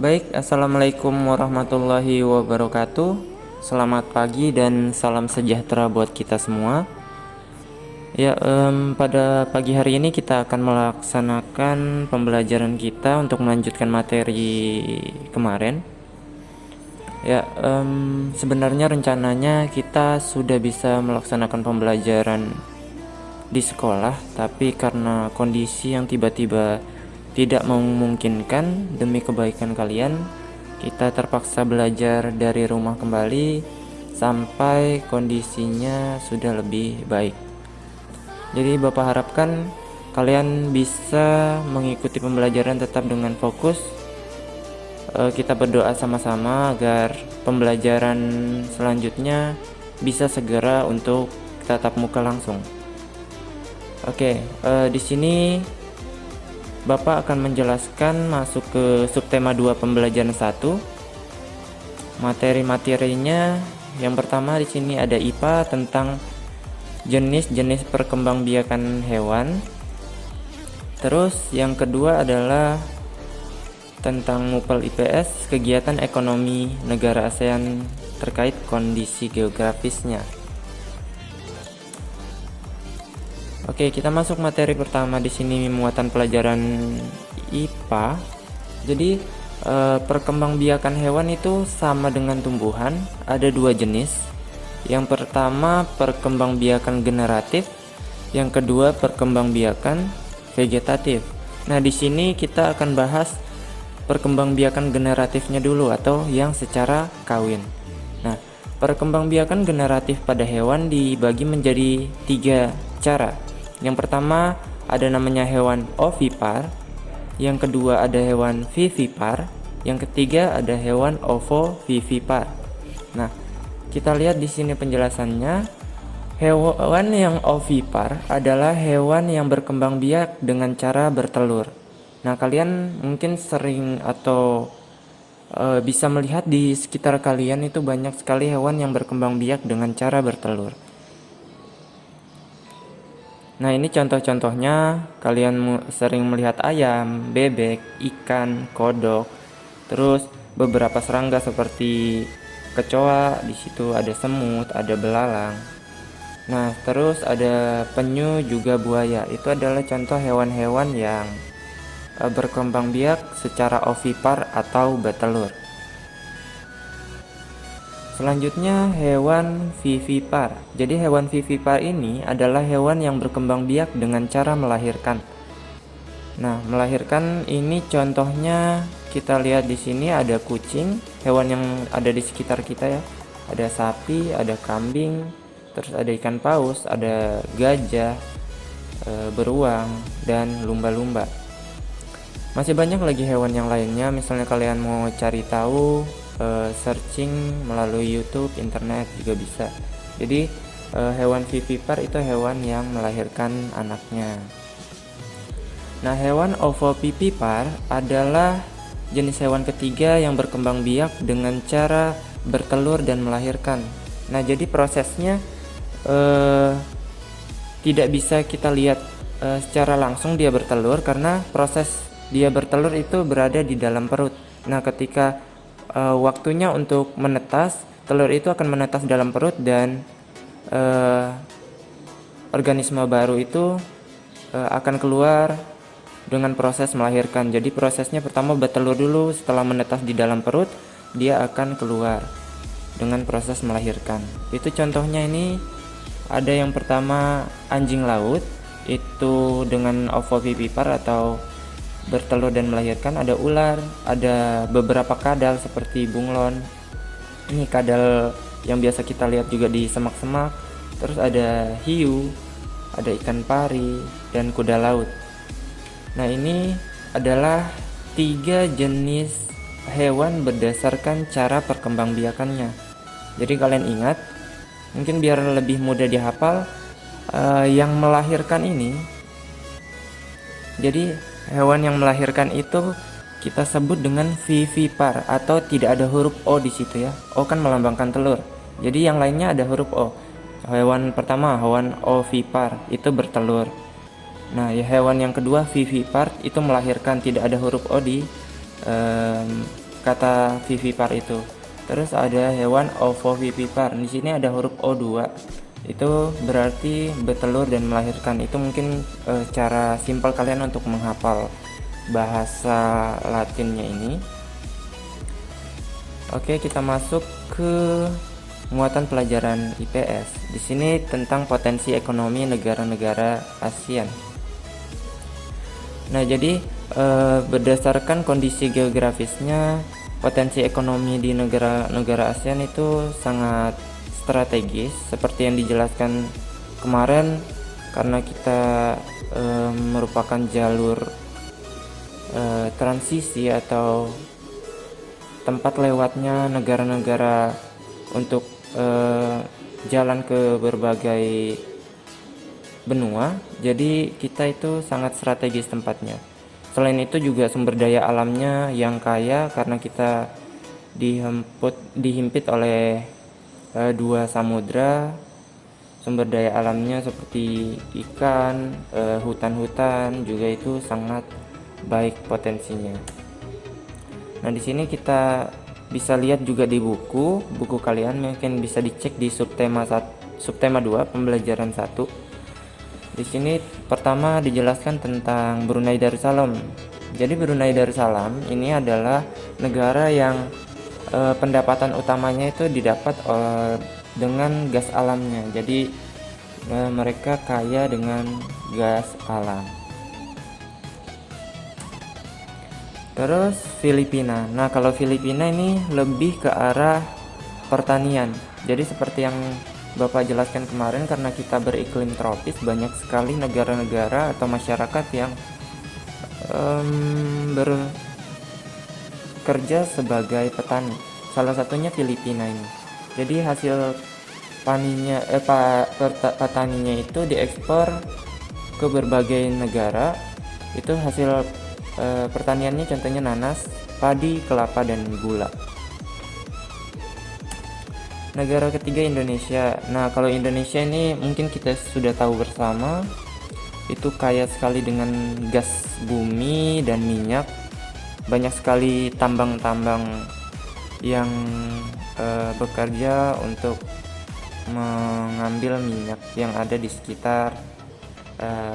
Baik, assalamualaikum warahmatullahi wabarakatuh. Selamat pagi dan salam sejahtera buat kita semua. Ya, pada pagi hari ini kita akan melaksanakan pembelajaran kita untuk melanjutkan materi kemarin. Ya, sebenarnya rencananya kita sudah bisa melaksanakan pembelajaran di sekolah, tapi karena kondisi yang tiba-tiba tidak memungkinkan demi kebaikan kalian, kita terpaksa belajar dari rumah kembali sampai kondisinya sudah lebih baik. Jadi Bapak harapkan kalian bisa mengikuti pembelajaran tetap dengan fokus. Kita berdoa sama-sama agar pembelajaran selanjutnya bisa segera untuk tatap muka langsung. Oke, di sini Bapak akan menjelaskan masuk ke subtema 2 pembelajaran 1. Materi-materinya yang pertama di sini ada IPA tentang jenis-jenis perkembangbiakan hewan. Terus yang kedua adalah tentang MUPEL IPS, kegiatan ekonomi negara ASEAN terkait kondisi geografisnya. Oke, kita masuk materi pertama di sini, muatan pelajaran IPA. Jadi perkembangbiakan hewan itu sama dengan tumbuhan, ada dua jenis. Yang pertama perkembangbiakan generatif, yang kedua perkembangbiakan vegetatif. Nah, di sini kita akan bahas perkembangbiakan generatifnya dulu atau yang secara kawin. Nah, perkembangbiakan generatif pada hewan dibagi menjadi 3 cara. Yang pertama ada namanya hewan ovipar, yang kedua ada hewan vivipar, yang ketiga ada hewan ovovivipar. Nah, kita lihat di sini penjelasannya. Hewan yang ovipar adalah hewan yang berkembang biak dengan cara bertelur. Nah, kalian mungkin sering atau bisa melihat di sekitar kalian itu banyak sekali hewan yang berkembang biak dengan cara bertelur. Nah, ini contoh-contohnya. Kalian sering melihat ayam, bebek, ikan, kodok, terus beberapa serangga seperti kecoa, di situ ada semut, ada belalang. Nah, terus ada penyu juga buaya. Itu adalah contoh hewan-hewan yang berkembang biak secara ovipar atau bertelur. Selanjutnya hewan vivipar. Jadi hewan vivipar ini adalah hewan yang berkembang biak dengan cara melahirkan. Nah, melahirkan ini contohnya kita lihat di sini ada kucing, hewan yang ada di sekitar kita ya. Ada sapi, ada kambing, terus ada ikan paus, ada gajah, beruang, dan lumba-lumba. Masih banyak lagi hewan yang lainnya. Misalnya kalian mau cari tahu, searching melalui YouTube, internet juga bisa. Jadi hewan vivipar itu hewan yang melahirkan anaknya. Nah, hewan ovovivipar adalah jenis hewan ketiga yang berkembang biak dengan cara bertelur dan melahirkan. Nah, jadi prosesnya tidak bisa kita lihat secara langsung dia bertelur, karena proses dia bertelur itu berada di dalam perut. Nah, ketika waktunya untuk menetas, telur itu akan menetas dalam perut dan organisme baru itu akan keluar dengan proses melahirkan. Jadi prosesnya pertama bertelur dulu, setelah menetas di dalam perut dia akan keluar dengan proses melahirkan. Itu contohnya ini ada yang pertama anjing laut, itu dengan ovovivipar atau bertelur dan melahirkan. Ada ular, ada beberapa kadal seperti bunglon. Ini kadal yang biasa kita lihat juga di semak-semak. Terus ada hiu, ada ikan pari, dan kuda laut. Nah, ini adalah 3 jenis hewan berdasarkan cara perkembangbiakannya. Jadi kalian ingat, mungkin biar lebih mudah dihafal, yang melahirkan ini, jadi hewan yang melahirkan itu kita sebut dengan vivipar atau tidak ada huruf O di situ ya. O kan melambangkan telur. Jadi yang lainnya ada huruf O. Hewan pertama hewan ovipar itu bertelur. Nah, hewan yang kedua vivipar itu melahirkan, tidak ada huruf O di kata vivipar itu. Terus ada hewan ovovivipar. Di sini ada huruf O2. Itu berarti bertelur dan melahirkan. Itu mungkin cara simpel kalian untuk menghafal bahasa Latinnya ini. Oke, kita masuk ke muatan pelajaran IPS. Di sini tentang potensi ekonomi negara-negara ASEAN. Nah, jadi berdasarkan kondisi geografisnya, potensi ekonomi di negara-negara ASEAN itu sangat strategis seperti yang dijelaskan kemarin, karena kita merupakan jalur transisi atau tempat lewatnya negara-negara untuk jalan ke berbagai benua. Jadi kita itu sangat strategis tempatnya. Selain itu juga sumber daya alamnya yang kaya, karena kita dihimpit oleh dua samudra. Sumber daya alamnya seperti ikan, hutan-hutan juga itu sangat baik potensinya. Nah, di sini kita bisa lihat juga di buku kalian, mungkin bisa dicek di subtema 2 pembelajaran 1. Di sini pertama dijelaskan tentang Brunei Darussalam. Jadi Brunei Darussalam ini adalah negara yang pendapatan utamanya itu didapat dengan gas alamnya. Jadi mereka kaya dengan gas alam. Terus Filipina. Nah, kalau Filipina ini lebih ke arah pertanian. Jadi seperti yang Bapak jelaskan kemarin, karena kita beriklim tropis, banyak sekali negara-negara atau masyarakat yang bekerja sebagai petani. Salah satunya Filipina ini. Jadi hasil petaninya itu diekspor ke berbagai negara. Itu hasil pertaniannya contohnya nanas, padi, kelapa, dan gula. Negara ketiga Indonesia. Nah, kalau Indonesia ini mungkin kita sudah tahu bersama, itu kaya sekali dengan gas bumi dan minyak. Banyak sekali tambang-tambang yang bekerja untuk mengambil minyak yang ada di sekitar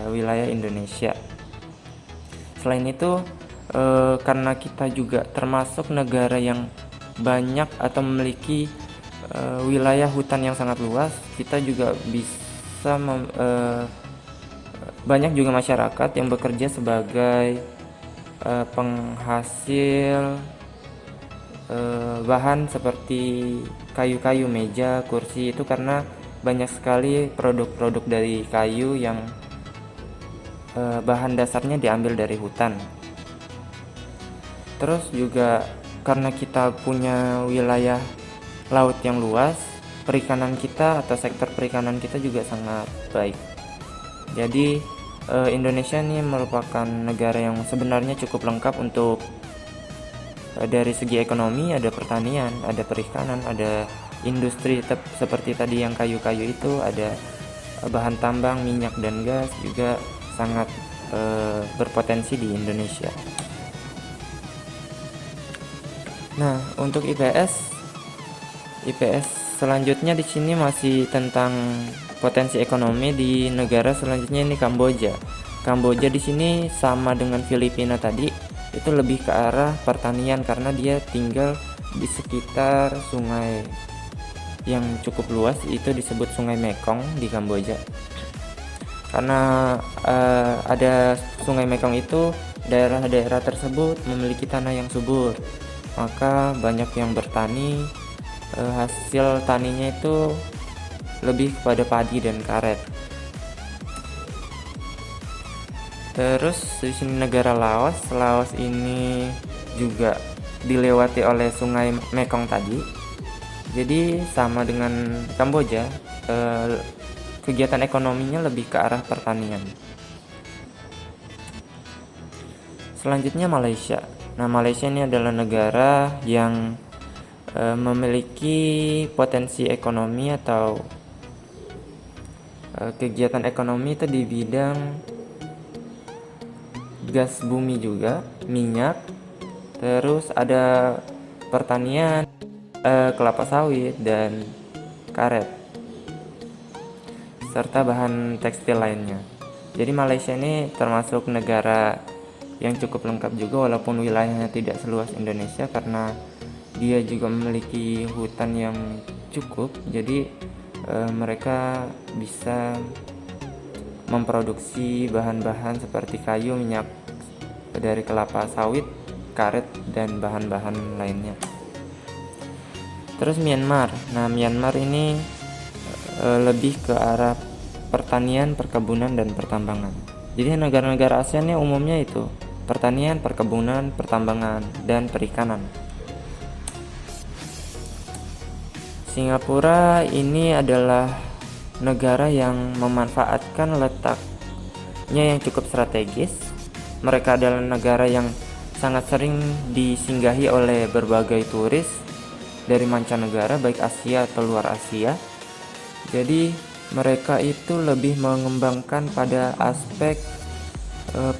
wilayah Indonesia. Selain itu, karena kita juga termasuk negara yang banyak atau memiliki wilayah hutan yang sangat luas, kita juga bisa banyak juga masyarakat yang bekerja sebagai penghasil bahan seperti kayu-kayu, meja, kursi. Itu karena banyak sekali produk-produk dari kayu yang bahan dasarnya diambil dari hutan. Terus juga karena kita punya wilayah laut yang luas, perikanan kita atau sektor perikanan kita juga sangat baik. Jadi Indonesia ini merupakan negara yang sebenarnya cukup lengkap untuk dari segi ekonomi. Ada pertanian, ada perikanan, ada industri seperti tadi yang kayu-kayu itu, ada bahan tambang, minyak dan gas juga sangat berpotensi di Indonesia. Nah, untuk IPS selanjutnya di sini masih tentang potensi ekonomi di negara selanjutnya, ini Kamboja. Kamboja di sini sama dengan Filipina tadi, itu lebih ke arah pertanian karena dia tinggal di sekitar sungai yang cukup luas, itu disebut Sungai Mekong di Kamboja. Karena ada Sungai Mekong itu, daerah-daerah tersebut memiliki tanah yang subur, maka banyak yang bertani. Hasil taninya itu lebih kepada padi dan karet. Terus di sini negara Laos. Laos ini juga dilewati oleh Sungai Mekong tadi. Jadi sama dengan Kamboja, kegiatan ekonominya lebih ke arah pertanian. Selanjutnya Malaysia. Nah, Malaysia ini adalah negara yang memiliki potensi ekonomi atau kegiatan ekonomi itu di bidang gas bumi juga, minyak, terus ada pertanian, kelapa sawit, dan karet, serta bahan tekstil lainnya. Jadi Malaysia ini termasuk negara yang cukup lengkap juga, walaupun wilayahnya tidak seluas Indonesia, karena dia juga memiliki hutan yang cukup. Jadi mereka bisa memproduksi bahan-bahan seperti kayu, minyak dari kelapa sawit, karet, dan bahan-bahan lainnya. Terus Myanmar. Nah, Myanmar ini lebih ke arah pertanian, perkebunan, dan pertambangan. Jadi negara-negara ASEAN umumnya itu pertanian, perkebunan, pertambangan, dan perikanan. Singapura ini adalah negara yang memanfaatkan letaknya yang cukup strategis. Mereka adalah negara yang sangat sering disinggahi oleh berbagai turis dari mancanegara, baik Asia atau luar Asia. Jadi mereka itu lebih mengembangkan pada aspek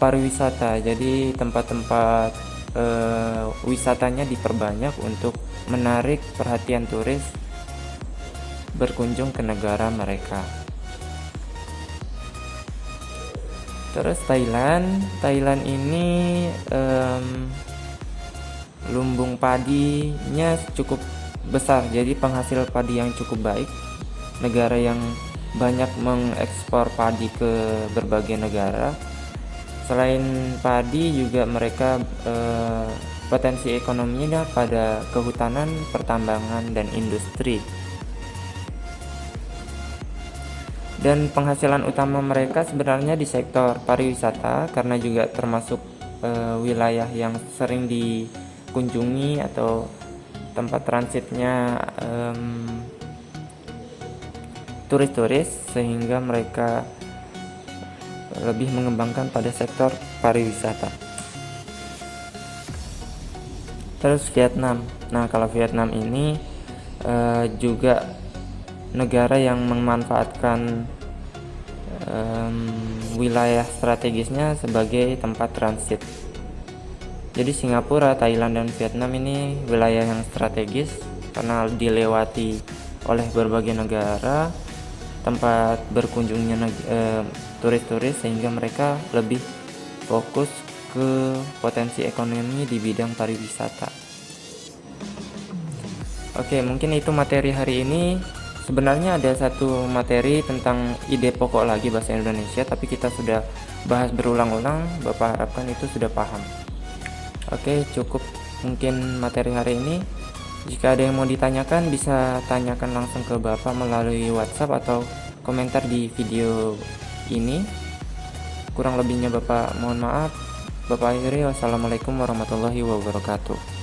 pariwisata. Jadi tempat-tempat wisatanya diperbanyak untuk menarik perhatian turis berkunjung ke negara mereka. Terus Thailand ini lumbung padinya cukup besar, jadi penghasil padi yang cukup baik. Negara yang banyak mengekspor padi ke berbagai negara. Selain padi juga mereka potensi ekonominya pada kehutanan, pertambangan, dan industri. Dan penghasilan utama mereka sebenarnya di sektor pariwisata, karena juga termasuk wilayah yang sering dikunjungi atau tempat transitnya turis-turis, sehingga mereka lebih mengembangkan pada sektor pariwisata. Terus Vietnam. Nah, kalau Vietnam ini juga negara yang memanfaatkan wilayah strategisnya sebagai tempat transit. Jadi Singapura, Thailand, dan Vietnam ini wilayah yang strategis karena dilewati oleh berbagai negara, tempat berkunjungnya turis-turis, sehingga mereka lebih fokus ke potensi ekonomi di bidang pariwisata. Oke, mungkin itu materi hari ini. Sebenarnya ada satu materi tentang ide pokok lagi bahasa Indonesia, tapi kita sudah bahas berulang-ulang. Bapak harapkan itu sudah paham. Oke, cukup mungkin materi hari ini. Jika ada yang mau ditanyakan, bisa tanyakan langsung ke Bapak melalui WhatsApp atau komentar di video ini. Kurang lebihnya Bapak mohon maaf. Bapak akhiri, wassalamualaikum warahmatullahi wabarakatuh.